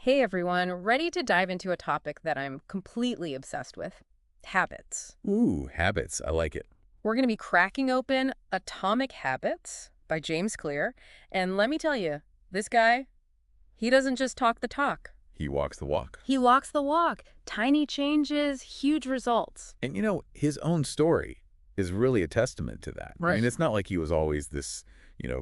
Hey everyone, ready to dive into a topic that I'm completely obsessed with, habits. Ooh, habits. I like it. We're going to be cracking open Atomic Habits by James Clear. And let me tell you, this guy, he doesn't just talk the talk. He walks the walk. He walks the walk. Tiny changes, huge results. And his own story is really a testament to that. I mean, Right. it's not like he was always this,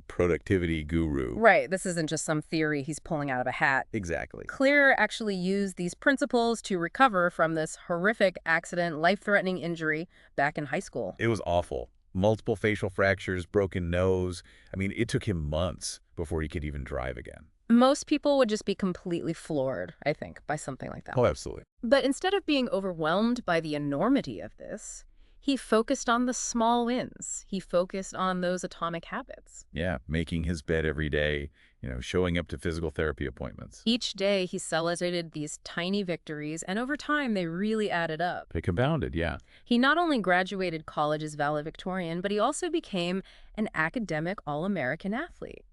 productivity guru. Right, this isn't just some theory he's pulling out of a hat. Exactly. Clear actually used these principles to recover from this horrific accident, life-threatening injury back in high school. It was awful. Multiple facial fractures, broken nose. I mean, it took him months before he could even drive again. Most people would just be completely floored, I think, by something like that. Oh, absolutely. But instead of being overwhelmed by the enormity of this, he focused on the small wins. He focused on those atomic habits. Yeah, making his bed every day, showing up to physical therapy appointments. Each day, he celebrated these tiny victories, and over time, they really added up. They compounded, yeah. He not only graduated college as valedictorian, but he also became an academic All-American athlete.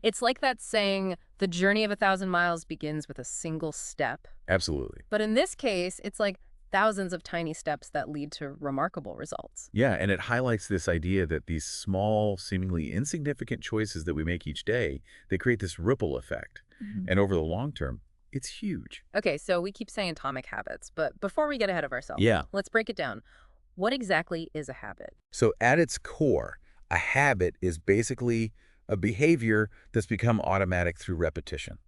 It's like that saying, the journey of 1,000 miles begins with a single step. Absolutely. But in this case, it's like thousands of tiny steps that lead to remarkable results. Yeah, and it highlights this idea that these small, seemingly insignificant choices that we make each day, they create this ripple effect. And over the long term, it's huge. Okay, so we keep saying atomic habits, but before we get ahead of ourselves, Yeah. let's break it down. What exactly is a habit? So at its core, a habit is basically a behavior that's become automatic through repetition.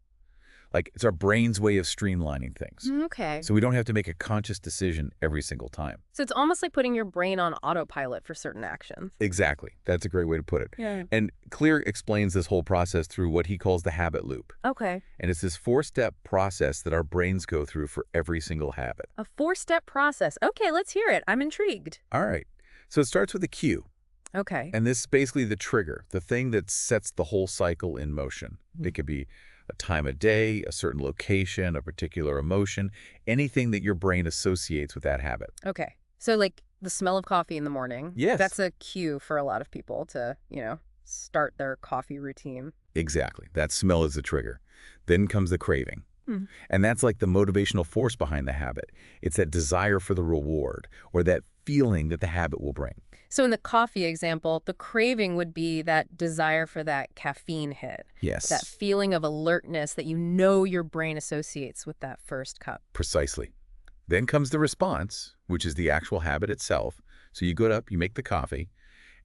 Like it's our brain's way of streamlining things. Okay. So we don't have to make a conscious decision every single time. So it's almost like putting your brain on autopilot for certain actions. Exactly. That's a great way to put it. Yeah. And Clear explains this whole process through what he calls the habit loop. Okay. And it's this four-step process that our brains go through for every single habit. A four-step process. Okay, let's hear it. I'm intrigued. All right. So it starts with a cue. Okay. And this is basically the trigger, the thing that sets the whole cycle in motion. It could be a time of day, a certain location, a particular emotion, anything that your brain associates with that habit. Okay. So like the smell of coffee in the morning. Yes. That's a cue for a lot of people to, start their coffee routine. Exactly. That smell is the trigger. Then comes the craving. Hmm. And that's like the motivational force behind the habit. It's that desire for the reward or that feeling that the habit will bring. So in the coffee example, the craving would be that desire for that caffeine hit. Yes. That feeling of alertness that your brain associates with that first cup. Precisely. Then comes the response, which is the actual habit itself. So you get up, you make the coffee,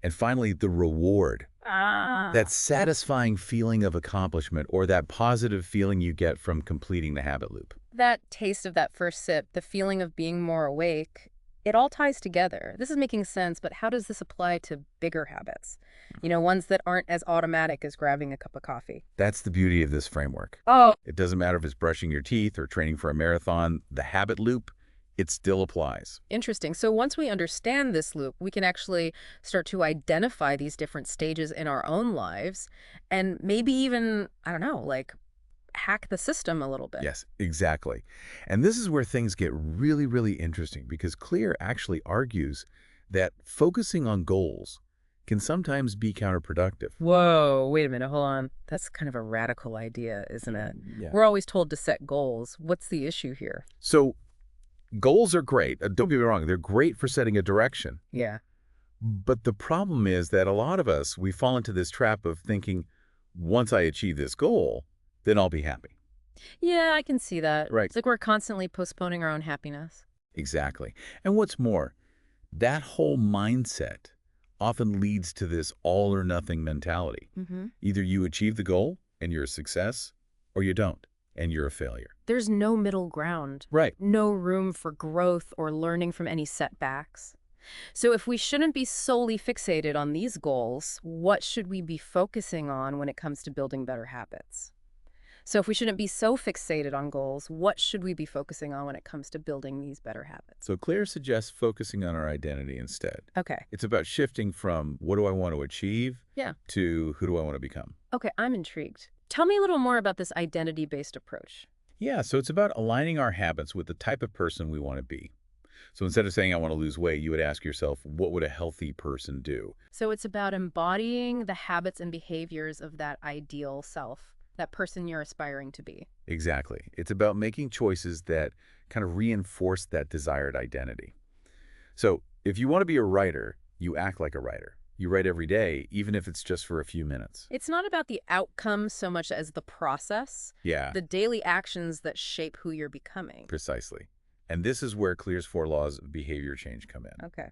and finally the reward. That satisfying feeling of accomplishment or that positive feeling you get from completing the habit loop. That taste of that first sip, the feeling of being more awake, it all ties together. This is making sense, but how does this apply to bigger habits? Ones that aren't as automatic as grabbing a cup of coffee. That's the beauty of this framework. Oh, It doesn't matter if it's brushing your teeth or training for a marathon, the habit loop, it still applies. interesting. So once we understand this loop, we can actually start to identify these different stages in our own lives and maybe even, I don't know, like hack the system a little bit. Yes, exactly. And this is where things get really, really interesting because Clear actually argues that focusing on goals can sometimes be counterproductive. Whoa, wait a minute, hold on. That's kind of a radical idea, isn't it? Yeah. We're always told to set goals. What's the issue here? So goals are great. Don't get me wrong. They're great for setting a direction. Yeah. But the problem is that a lot of us, we fall into this trap of thinking, once I achieve this goal, then I'll be happy. Yeah, I can see that. Right. It's like we're constantly postponing our own happiness. Exactly. And what's more, that whole mindset often leads to this all or nothing mentality. Mm-hmm. Either you achieve the goal and you're a success, or you don't and you're a failure. There's no middle ground. Right. No room for growth or learning from any setbacks. So if we shouldn't be solely fixated on these goals, what should we be focusing on when it comes to building better habits? So if we shouldn't be so fixated on goals, what should we be focusing on when it comes to building these better habits? So Claire suggests focusing on our identity instead. Okay. It's about shifting from what do I want to achieve Yeah. to who do I want to become. Okay, I'm intrigued. Tell me a little more about this identity-based approach. Yeah, so it's about aligning our habits with the type of person we want to be. So instead of saying I want to lose weight, you would ask yourself, what would a healthy person do? So it's about embodying the habits and behaviors of that ideal self. that person you're aspiring to be. Exactly. It's about making choices that kind of reinforce that desired identity. So if you want to be a writer, you act like a writer. You write every day, even if it's just for a few minutes. It's not about the outcome so much as the process, Yeah, the daily actions that shape who you're becoming. precisely. And this is where Clear's 4 laws of behavior change come in. Okay.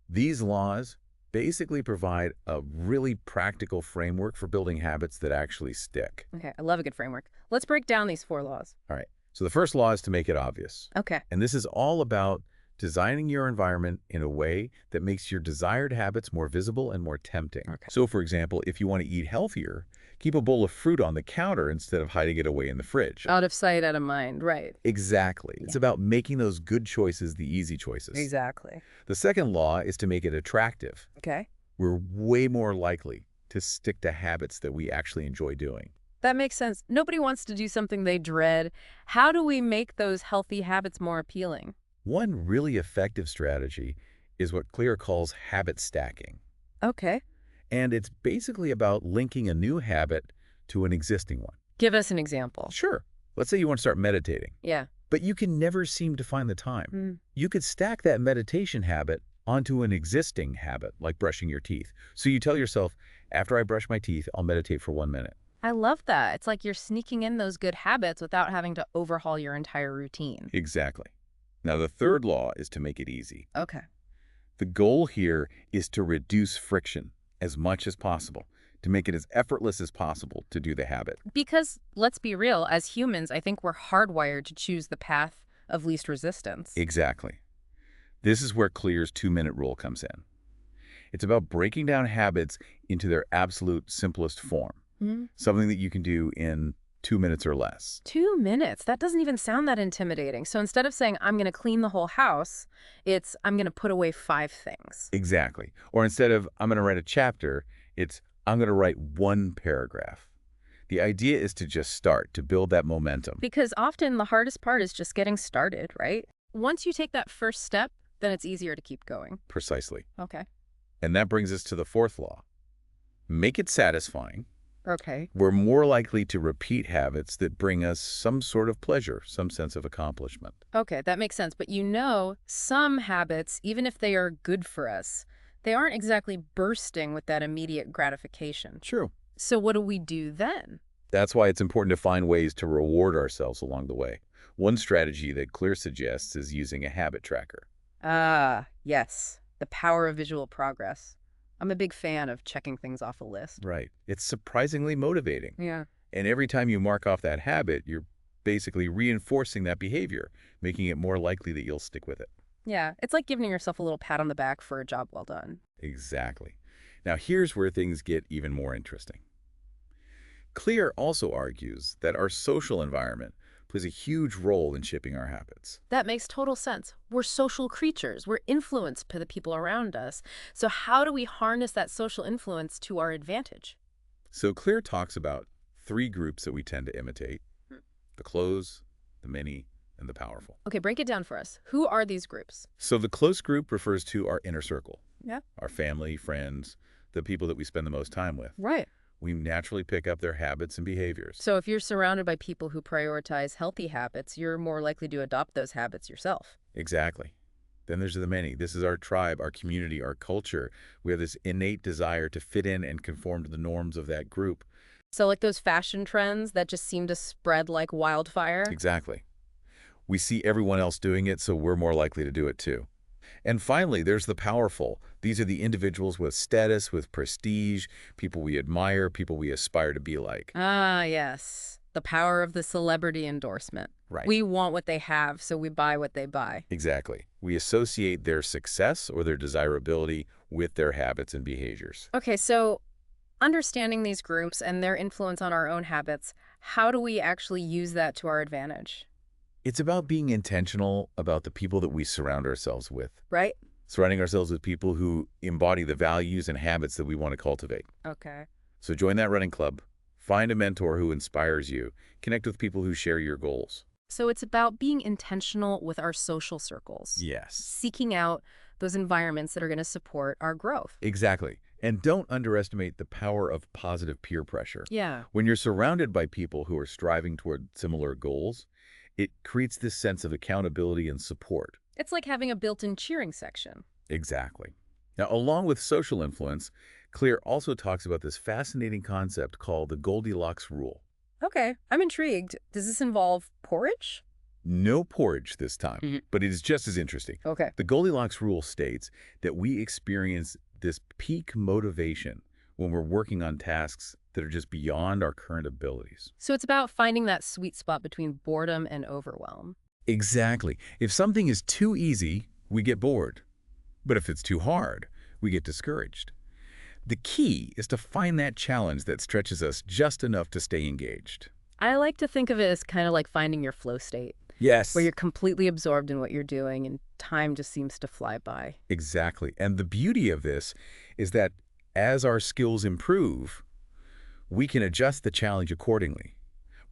These laws basically provide a really practical framework for building habits that actually stick. Okay, I love a good framework. Let's break down these 4 laws. All right. So the first law is to make it obvious. Okay. And this is all about designing your environment in a way that makes your desired habits more visible and more tempting. Okay. So, for example, if you want to eat healthier, keep a bowl of fruit on the counter instead of hiding it away in the fridge. Out of sight, out of mind, right. Exactly. It's about making those good choices the easy choices. Exactly. The second law is to make it attractive. Okay. We're way more likely to stick to habits that we actually enjoy doing. That makes sense. Nobody wants to do something they dread. How do we make those healthy habits more appealing? One really effective strategy is what Clear calls habit stacking. Okay. And it's basically about linking a new habit to an existing one. Give us an example. Sure. Let's say you want to start meditating, Yeah. but you can never seem to find the time. Mm. You could stack that meditation habit onto an existing habit, like brushing your teeth. So you tell yourself, after I brush my teeth, I'll meditate for 1 minute. I love that. It's like you're sneaking in those good habits without having to overhaul your entire routine. Exactly. Now, the third law is to make it easy. Okay. The goal here is to reduce friction as much as possible, to make it as effortless as possible to do the habit. Because, let's be real, as humans, I think we're hardwired to choose the path of least resistance. Exactly. This is where Clear's 2-minute rule comes in. It's about breaking down habits into their absolute simplest form, something that you can do in 2 minutes or less. 2 minutes? That doesn't even sound that intimidating. So instead of saying, I'm going to clean the whole house, it's, I'm going to put away 5 things. Exactly. Or instead of, I'm going to write a chapter, it's, I'm going to write 1 paragraph. The idea is to just start, to build that momentum. Because often the hardest part is just getting started, right? Once you take that first step, then it's easier to keep going. Precisely. Okay. And that brings us to the 4th law. Make it satisfying. Okay. We're more likely to repeat habits that bring us some sort of pleasure, some sense of accomplishment. Okay, that makes sense. But you know, some habits, even if they are good for us, they aren't exactly bursting with that immediate gratification. True. So what do we do then? That's why it's important to find ways to reward ourselves along the way. One strategy that Clear suggests is using a habit tracker. Ah, yes. The power of visual progress. I'm a big fan of checking things off a list. Right. It's surprisingly motivating. Yeah. And every time you mark off that habit, you're basically reinforcing that behavior, making it more likely that you'll stick with it. Yeah, it's like giving yourself a little pat on the back for a job well done. Exactly. Now, here's where things get even more interesting. Clear also argues that our social environment plays a huge role in shaping our habits. That makes total sense. We're social creatures. We're influenced by the people around us. So how do we harness that social influence to our advantage? So Clear talks about 3 groups that we tend to imitate: the close, the many, and the powerful. Okay, break it down for us. Who are these groups? So the close group refers to our inner circle, Yeah. our family, friends, the people that we spend the most time with. Right. We naturally pick up their habits and behaviors. So if you're surrounded by people who prioritize healthy habits, you're more likely to adopt those habits yourself. Exactly. Then there's the many. This is our tribe, our community, our culture. We have this innate desire to fit in and conform to the norms of that group. So like those fashion trends that just seem to spread like wildfire? Exactly. We see everyone else doing it, so we're more likely to do it too. And finally, there's the powerful. These are the individuals with status, with prestige, people we admire, people we aspire to be like. Ah, yes. The power of the celebrity endorsement. Right. We want what they have, so we buy what they buy. Exactly. We associate their success or their desirability with their habits and behaviors. Okay, so understanding these groups and their influence on our own habits, how do we actually use that to our advantage? It's about being intentional about the people that we surround ourselves with. Right? Surrounding ourselves with people who embody the values and habits that we want to cultivate. Okay. So join that running club. Find a mentor who inspires you. Connect with people who share your goals. So it's about being intentional with our social circles. Yes. Seeking out those environments that are going to support our growth. Exactly. And don't underestimate the power of positive peer pressure. Yeah. When you're surrounded by people who are striving toward similar goals, it creates this sense of accountability and support. It's like having a built-in cheering section. Exactly. Now, along with social influence, Clear also talks about this fascinating concept called the Goldilocks rule. Okay, I'm intrigued. Does this involve porridge? No porridge this time, Mhm. but it is just as interesting. Okay. The Goldilocks rule states that we experience this peak motivation when we're working on tasks that are just beyond our current abilities. So it's about finding that sweet spot between boredom and overwhelm. Exactly. If something is too easy, we get bored. But if it's too hard, we get discouraged. The key is to find that challenge that stretches us just enough to stay engaged. I like to think of it as kind of like finding your flow state, Yes. where you're completely absorbed in what you're doing and time just seems to fly by. Exactly. And the beauty of this is that as our skills improve, we can adjust the challenge accordingly.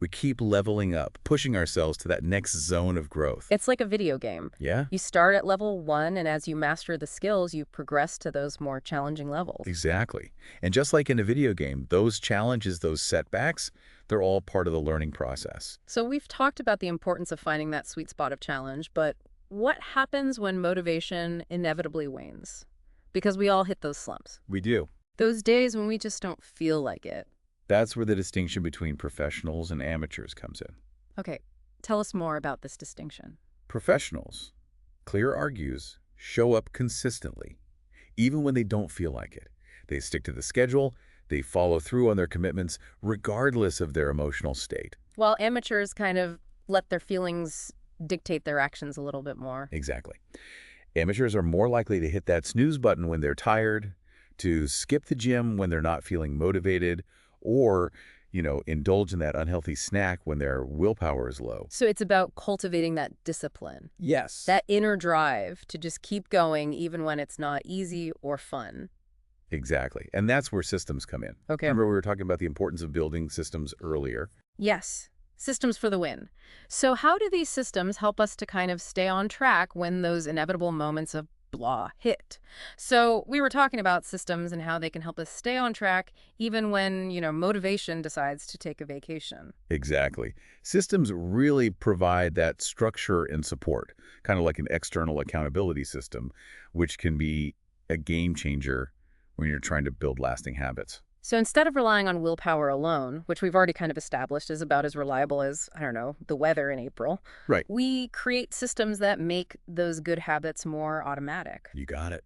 We keep leveling up, pushing ourselves to that next zone of growth. It's like a video game. Yeah, You start at level 1, and as you master the skills, you progress to those more challenging levels. exactly. And just like in a video game, those challenges, those setbacks, they're all part of the learning process. So we've talked about the importance of finding that sweet spot of challenge, but what happens when motivation inevitably wanes? Because we all hit those slumps. We do. Those days when we just don't feel like it. That's where the distinction between professionals and amateurs comes in. Okay, tell us more about this distinction. Professionals, Clear argues, show up consistently, even when they don't feel like it. They stick to the schedule, they follow through on their commitments, regardless of their emotional state. While amateurs kind of let their feelings dictate their actions a little bit more. Exactly. Amateurs are more likely to hit that snooze button when they're tired, to skip the gym when they're not feeling motivated, or, indulge in that unhealthy snack when their willpower is low. So it's about cultivating that discipline, Yes. that inner drive to just keep going even when it's not easy or fun. Exactly. And that's where systems come in. Okay. Remember we were talking about the importance of building systems earlier? Yes, systems for the win. So how do these systems help us to kind of stay on track when those inevitable moments of blah hit? So we were talking about systems and how they can help us stay on track even when, motivation decides to take a vacation. Exactly. Systems really provide that structure and support, kind of like an external accountability system, which can be a game changer when you're trying to build lasting habits. So instead of relying on willpower alone, which we've already kind of established is about as reliable as, I don't know, the weather in April, Right. we create systems that make those good habits more automatic. You got it.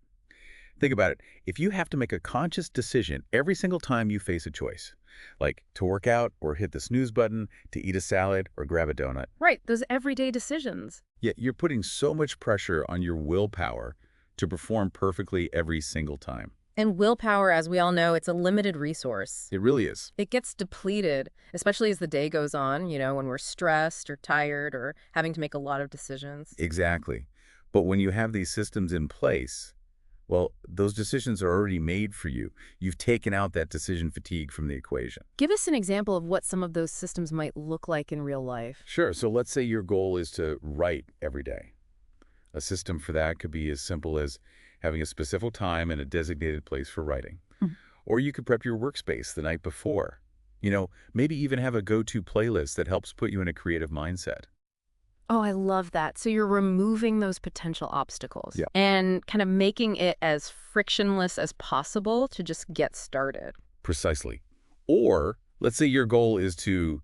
Think about it. If you have to make a conscious decision every single time you face a choice, like to work out or hit the snooze button, to eat a salad or grab a donut, Right, those everyday decisions. yet you're putting so much pressure on your willpower to perform perfectly every single time. And willpower, as we all know, it's a limited resource. It really is. It gets depleted, especially as the day goes on, when we're stressed or tired or having to make a lot of decisions. Exactly. But when you have these systems in place, well, those decisions are already made for you. You've taken out that decision fatigue from the equation. Give us an example of what some of those systems might look like in real life. Sure. So let's say your goal is to write every day. A system for that could be as simple as having a specific time and a designated place for writing. Mhm. Or you could prep your workspace the night before. Maybe even have a go-to playlist that helps put you in a creative mindset. Oh, I love that. So you're removing those potential obstacles Yeah. and kind of making it as frictionless as possible to just get started. Precisely. Or let's say your goal is to,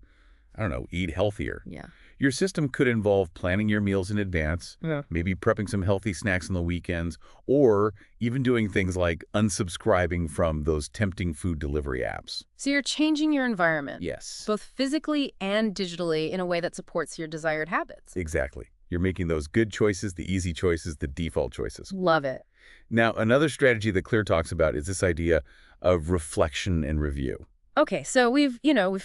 I don't know, eat healthier. Yeah. Your system could involve planning your meals in advance, Yeah. maybe prepping some healthy snacks on the weekends, or even doing things like unsubscribing from those tempting food delivery apps. So you're changing your environment, Yes. both physically and digitally, in a way that supports your desired habits. Exactly. You're making those good choices, the easy choices, the default choices. Love it. Now, another strategy that Clear talks about is this idea of reflection and review. Okay, so we've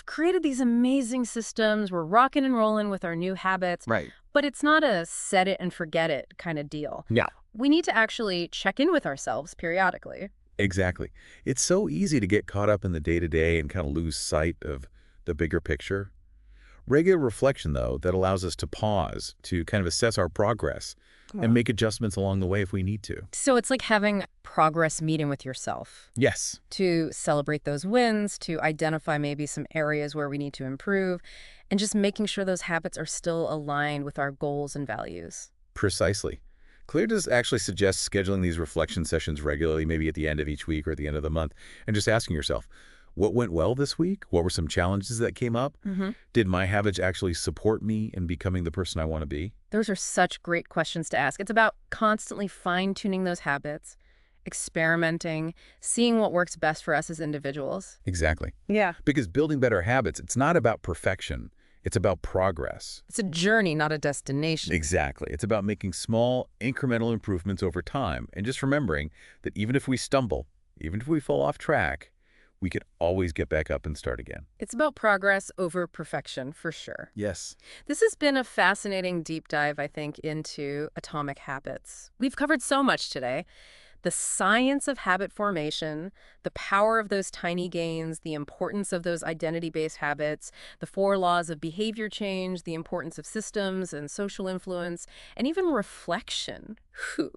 created these amazing systems. We're rocking and rolling with our new habits, Right. but it's not a set it and forget it kind of deal. Yeah. We need to actually check in with ourselves periodically. Exactly. It's so easy to get caught up in the day-to-day and kind of lose sight of the bigger picture. Regular reflection, though, that allows us to pause, to kind of assess our progress and make adjustments along the way if we need to. So it's like having progress meeting with yourself Yes, to celebrate those wins, to identify maybe some areas where we need to improve, and just making sure those habits are still aligned with our goals and values. precisely. Clear does actually suggest scheduling these reflection sessions regularly, maybe at the end of each week or at the end of the month, and just asking yourself, what went well this week? What were some challenges that came up? Hmm. Did my habits actually support me in becoming the person I want to be? Those are such great questions to ask. It's about constantly fine-tuning those habits, experimenting, seeing what works best for us as individuals. Exactly. Yeah. Because building better habits, it's not about perfection. It's about progress. It's a journey, not a destination. Exactly. It's about making small, incremental improvements over time and just remembering that even if we stumble, even if we fall off track, we could always get back up and start again. It's about progress over perfection, for sure. Yes. This has been a fascinating deep dive, I think, into atomic habits. We've covered so much today. The science of habit formation, the power of those tiny gains, the importance of those identity-based habits, the 4 laws of behavior change, the importance of systems and social influence, and even reflection. Whew.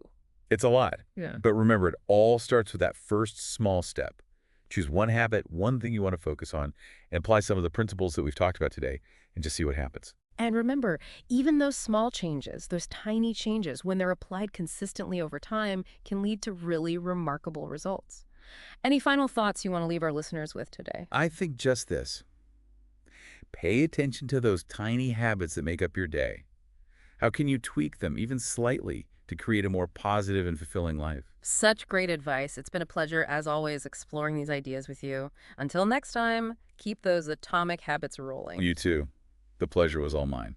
It's a lot. Yeah. But remember, it all starts with that first small step. Choose one habit, one thing you want to focus on, and apply some of the principles that we've talked about today, and just see what happens. And remember, even those small changes, those tiny changes, when they're applied consistently over time, can lead to really remarkable results. Any final thoughts you want to leave our listeners with today? I think just this. Pay attention to those tiny habits that make up your day. How can you tweak them, even slightly, to create a more positive and fulfilling life? Such great advice. It's been a pleasure, as always, exploring these ideas with you. Until next time, keep those atomic habits rolling. You too. The pleasure was all mine.